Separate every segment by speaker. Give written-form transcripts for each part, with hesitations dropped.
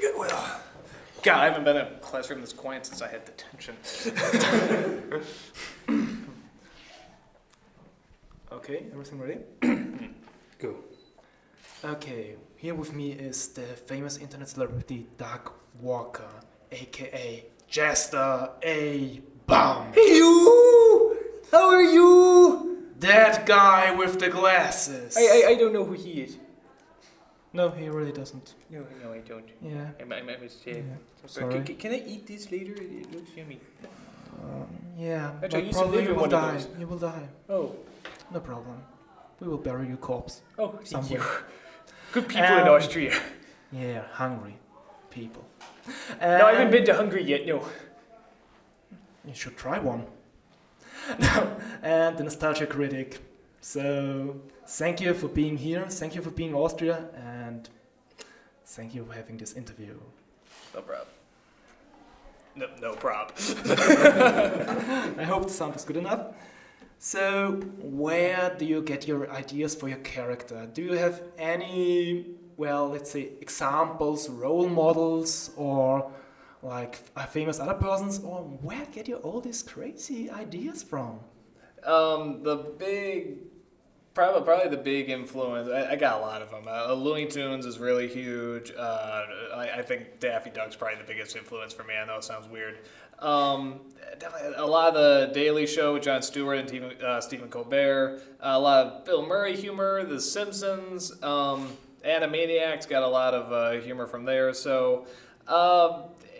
Speaker 1: really good. Well, God, I haven't been in a classroom this quiet since I had detention.
Speaker 2: Okay, everything ready? Go. Okay, here with me is the famous internet celebrity Doug Walker, aka Jester A. Bomb.
Speaker 1: Hey, you! How are you?
Speaker 2: That guy with the glasses.
Speaker 1: I don't know who he is.
Speaker 2: No, he really doesn't.
Speaker 1: No, I don't.
Speaker 2: Yeah.
Speaker 1: I mistake.
Speaker 2: Yeah.
Speaker 1: Sorry.
Speaker 2: Sorry.
Speaker 1: Can I eat this later? It looks yummy.
Speaker 2: Yeah,
Speaker 1: Actually, I
Speaker 2: but
Speaker 1: used to
Speaker 2: probably
Speaker 1: live in
Speaker 2: you will
Speaker 1: one of
Speaker 2: die.
Speaker 1: those.
Speaker 2: You will die.
Speaker 1: Oh.
Speaker 2: No problem. We will bury your corpse.
Speaker 1: Oh, thank
Speaker 2: somewhere.
Speaker 1: you. Good people in Austria.
Speaker 2: Yeah, hungry people.
Speaker 1: No, I haven't been to Hungary yet, no.
Speaker 2: You should try one. No, and the nostalgia critic. So, thank you for being here. Thank you for being Austria, and thank you for having this interview.
Speaker 1: No problem. No problem.
Speaker 2: I hope the sound is good enough. So, where do you get your ideas for your character? Do you have any, well, let's say, examples, role models, or like famous other persons, or where get you all these crazy ideas from?
Speaker 1: Probably the big influence. I got a lot of them. Looney Tunes is really huge. I think Daffy Duck's probably the biggest influence for me. I know it sounds weird. Definitely a lot of the Daily Show with Jon Stewart and Stephen Colbert. A lot of Bill Murray humor. The Simpsons. Animaniacs got a lot of humor from there. So.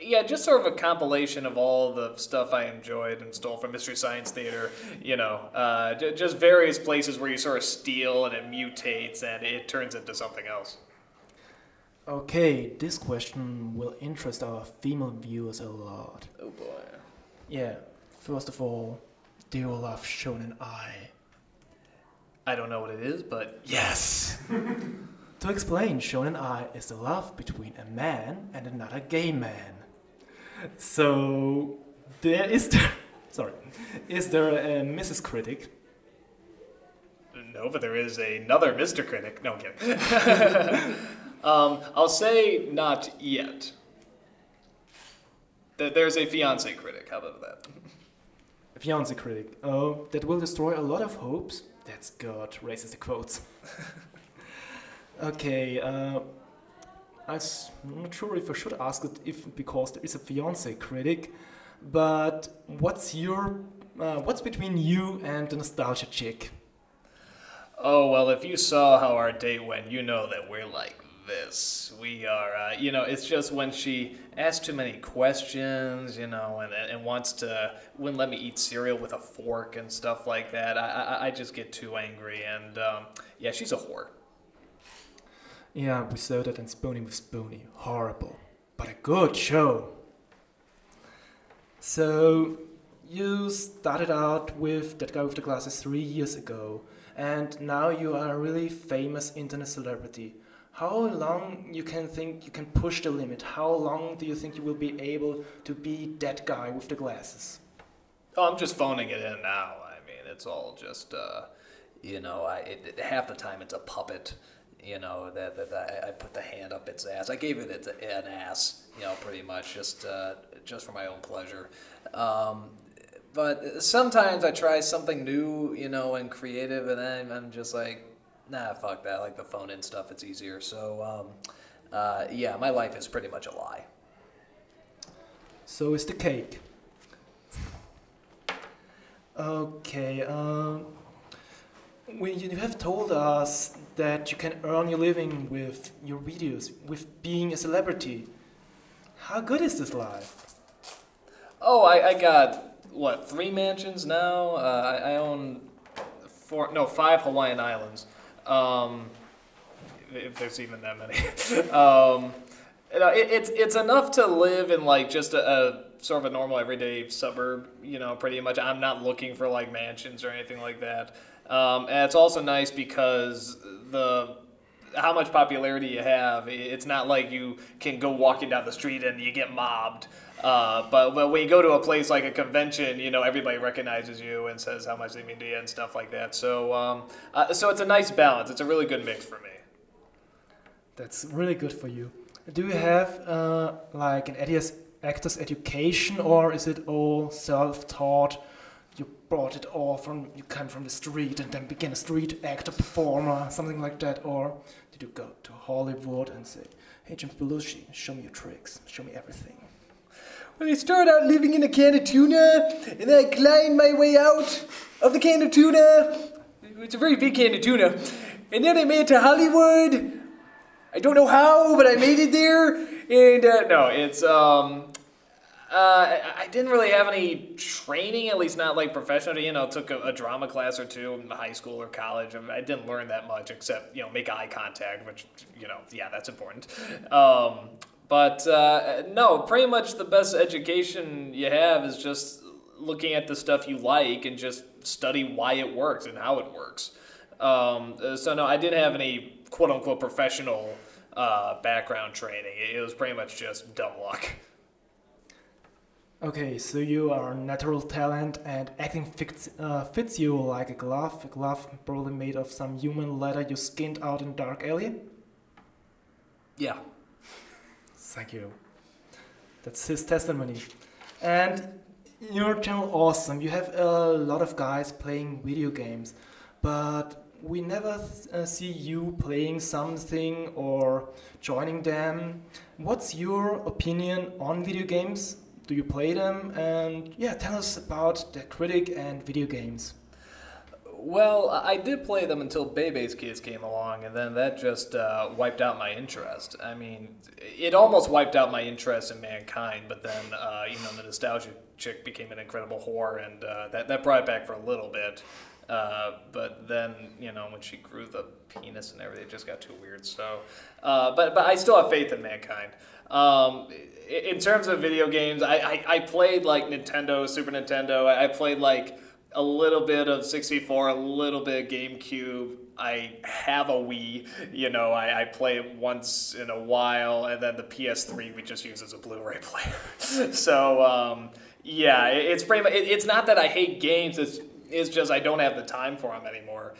Speaker 1: Yeah, just sort of a compilation of all the stuff I enjoyed and stole from Mystery Science Theater, you know, just various places where you sort of steal and it mutates and it turns into something else.
Speaker 2: Okay, this question will interest our female viewers a lot.
Speaker 1: Oh boy.
Speaker 2: Yeah, first of all, do you love Shonen Ai?
Speaker 1: I don't know what it is, but yes.
Speaker 2: To explain, Shonen Ai is the love between a man and another gay man. So, is there a Mrs. Critic?
Speaker 1: No, but there is another Mr. Critic. No, I'm kidding. I'll say not yet. There's a fiancé critic. How about that?
Speaker 2: A fiancé critic. Oh, that will destroy a lot of hopes. That's good. Raises the quotes. Okay, I'm not sure if I should ask it because there is a fiancé critic, but what's between you and the nostalgia chick?
Speaker 1: Oh, well, if you saw how our date went, you know that we're like this. We are, it's just when she asks too many questions, and wouldn't let me eat cereal with a fork and stuff like that. I just get too angry, and yeah, she's a whore.
Speaker 2: Yeah, we saw that in Spooning with Spoonie. Horrible. But a good show. So, you started out with That Guy with the Glasses 3 years ago, and now you are a really famous internet celebrity. How long you can push the limit? How long do you think you will be able to be that guy with the glasses?
Speaker 1: Oh, I'm just phoning it in now. I mean, it's all just, half the time it's a puppet. That I put the hand up its ass. I gave it an ass, pretty much just for my own pleasure. But sometimes I try something new, and creative, and then I'm just like, nah, fuck that. I like the phone-in stuff. It's easier. So, yeah, my life is pretty much a lie.
Speaker 2: So is the cake. Okay, you have told us that you can earn your living with your videos, with being a celebrity. How good is this life?
Speaker 1: Oh, I got, 3 mansions now? I own 5 Hawaiian Islands. If there's even that many. It's enough to live in like just a sort of a normal everyday suburb, pretty much. I'm not looking for like mansions or anything like that. And it's also nice because how much popularity you have, it's not like you can go walking down the street and you get mobbed. But when you go to a place like a convention, everybody recognizes you and says how much they mean to you and stuff like that. So it's a nice balance. It's a really good mix for me.
Speaker 2: That's really good for you. Do you have like an actor's education, or is it all self-taught? You brought it all from, you came from the street and then became a street actor, performer, something like that, or did you go to Hollywood and say, "Hey, James Belushi, show me your tricks, show me everything"?
Speaker 1: Well, I started out living in a can of tuna, and then I climbed my way out of the can of tuna. It's a very big can of tuna. And then I made it to Hollywood. I don't know how, but I made it there. And no, it's I didn't really have any training, at least not like professional. You know, took a drama class or two in high school or college. I didn't learn that much except, you know, make eye contact, which, you know, yeah, that's important. But no, pretty much the best education you have is just looking at the stuff you like and just study why it works and how it works. So no, I didn't have any quote-unquote professional background training. It was pretty much just dumb luck.
Speaker 2: Okay, so you are a natural talent and acting fits you like a glove probably made of some human leather you skinned out in dark alley?
Speaker 1: Yeah.
Speaker 2: Thank you. That's his testimony. And your channel awesome. You have a lot of guys playing video games, but we never see you playing something or joining them. What's your opinion on video games? Do you play them? And yeah, tell us about the critic and video games.
Speaker 1: Well, I did play them until Bebe's Kids came along, and then that just wiped out my interest. I mean, it almost wiped out my interest in Mankind, but then, you know, the nostalgia chick became an incredible whore, and that brought it back for a little bit. But then, you know, when she grew the penis and everything, it just got too weird. So, but I still have faith in Mankind. In terms of video games, I played like Nintendo, Super Nintendo. I played like a little bit of 64, a little bit of GameCube. I have a Wii, you know, I play it once in a while, and then the PS3 we just use as a Blu-ray player. So, yeah, it's pretty much, it's not that I hate games, it's just I don't have the time for them anymore.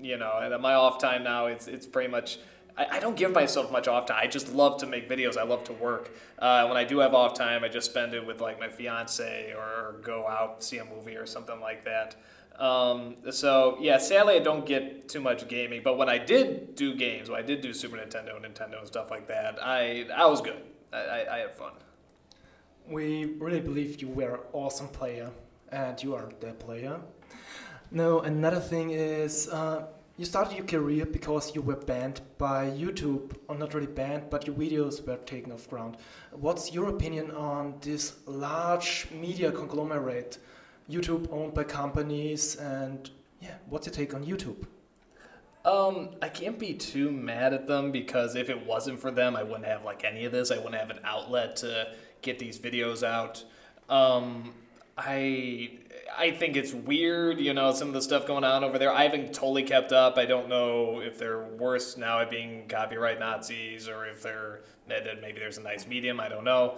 Speaker 1: You know, and at my off time now, it's pretty much, I don't give myself much off time. I just love to make videos. I love to work. When I do have off time, I just spend it with like my fiance or go out, see a movie or something like that. So yeah, sadly I don't get too much gaming, but when I did do games, when I did do Super Nintendo, Nintendo and stuff like that, I was good. I had fun.
Speaker 2: We really believe you were an awesome player, and you are the player. No, another thing is, you started your career because you were banned by YouTube, or not really banned, but your videos were taken off ground. What's your opinion on this large media conglomerate, YouTube owned by companies, and yeah, what's your take on YouTube?
Speaker 1: I can't be too mad at them because if it wasn't for them, I wouldn't have like any of this. I wouldn't have an outlet to get these videos out. I think it's weird, you know, some of the stuff going on over there. I haven't totally kept up. I don't know if they're worse now at being copyright Nazis or if they're, maybe there's a nice medium. I don't know.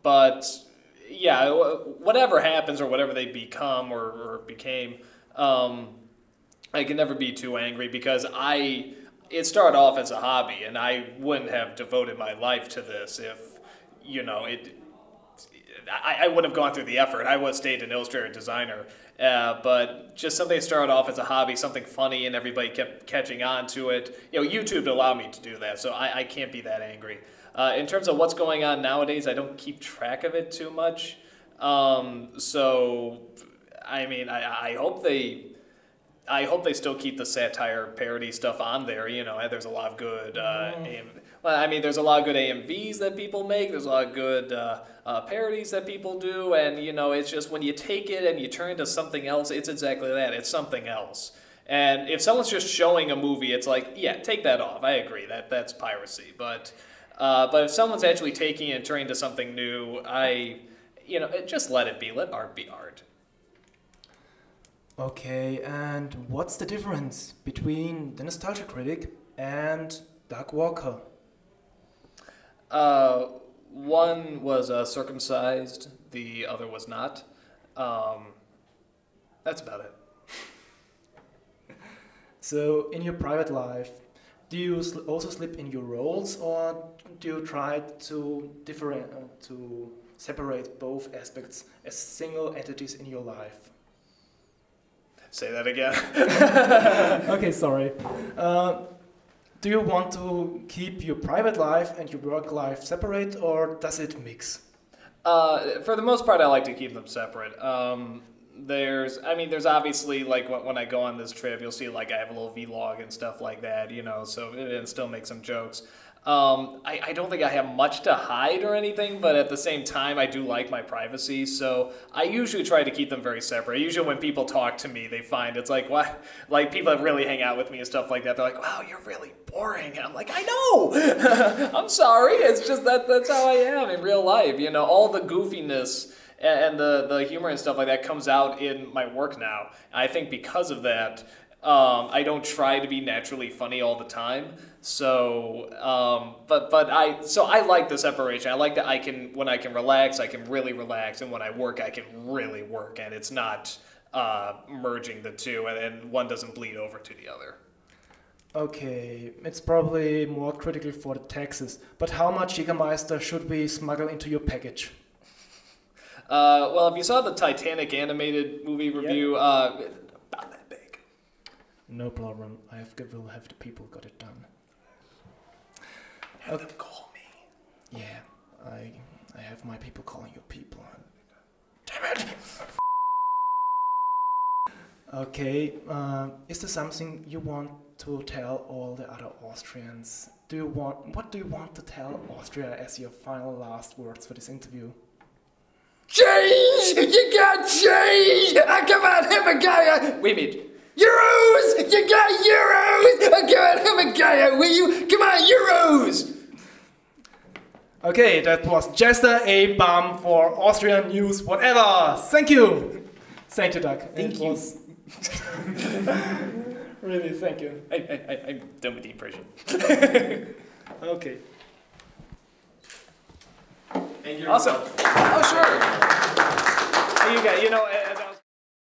Speaker 1: But yeah, whatever happens or whatever they become or became, I can never be too angry because it started off as a hobby and I wouldn't have devoted my life to this if, you know, I would have gone through the effort. I would have stayed an Illustrator designer. But just something that started off as a hobby, something funny, and everybody kept catching on to it. You know, YouTube allowed me to do that, so I can't be that angry. In terms of what's going on nowadays, I don't keep track of it too much. So, I mean, I hope they still keep the satire parody stuff on there. You know, there's a lot of good there's a lot of good AMVs that people make. There's a lot of good parodies that people do, and you know, it's just when you take it and you turn it into something else, it's exactly that. It's something else. And if someone's just showing a movie, it's like, yeah, take that off. I agree that's piracy. But if someone's actually taking it and turning it into something new, just let it be. Let art be art.
Speaker 2: Okay, and what's the difference between the Nostalgia Critic and Doug Walker?
Speaker 1: One was circumcised, the other was not. That's about it.
Speaker 2: So, in your private life, Do you also slip in your roles, or do you try to separate both aspects as single entities in your life?
Speaker 1: Say that again.
Speaker 2: Okay, sorry. Do you want to keep your private life and your work life separate, or does it mix?
Speaker 1: For the most part, I like to keep them separate. There's obviously, like, when I go on this trip, you'll see, like, I have a little vlog and stuff like that, you know, so and still make some jokes. I don't think I have much to hide or anything, but at the same time, I do like my privacy, so I usually try to keep them very separate. Usually when people talk to me, they find it's like, what? Like, people that really hang out with me and stuff like that, they're like, wow, you're really boring. And I'm like, I know! I'm sorry, it's just that's how I am in real life, you know, all the goofiness and the humor and stuff like that comes out in my work now. I think because of that, I don't try to be naturally funny all the time. So, so I like the separation. I like that when I can relax, I can really relax, and when I work, I can really work, and it's not merging the two, and then one doesn't bleed over to the other.
Speaker 2: Okay, it's probably more critical for the taxes, but how much Jägermeister should we smuggle into your package?
Speaker 1: Well, if you saw the Titanic animated movie review, about that big.
Speaker 2: No problem. Will have the people got it done.
Speaker 1: Have them call me.
Speaker 2: Yeah, I have my people calling your people.
Speaker 1: Damn it!
Speaker 2: Okay, is there something you want to tell all the other Austrians? What do you want to tell Austria as your final last words for this interview?
Speaker 1: Change! You got change! Come on, have a guy! Wait a minute. Euros! You got euros! Come on, have a guy, will you? Come on, euros!
Speaker 2: Okay, that was Jester A. Bum for Austrian News Whatever. Thank you! Thank you, Doug.
Speaker 1: Thank you.
Speaker 2: Really, thank you.
Speaker 1: I'm done with the impression.
Speaker 2: Okay.
Speaker 1: Awesome. Oh, sure. You know,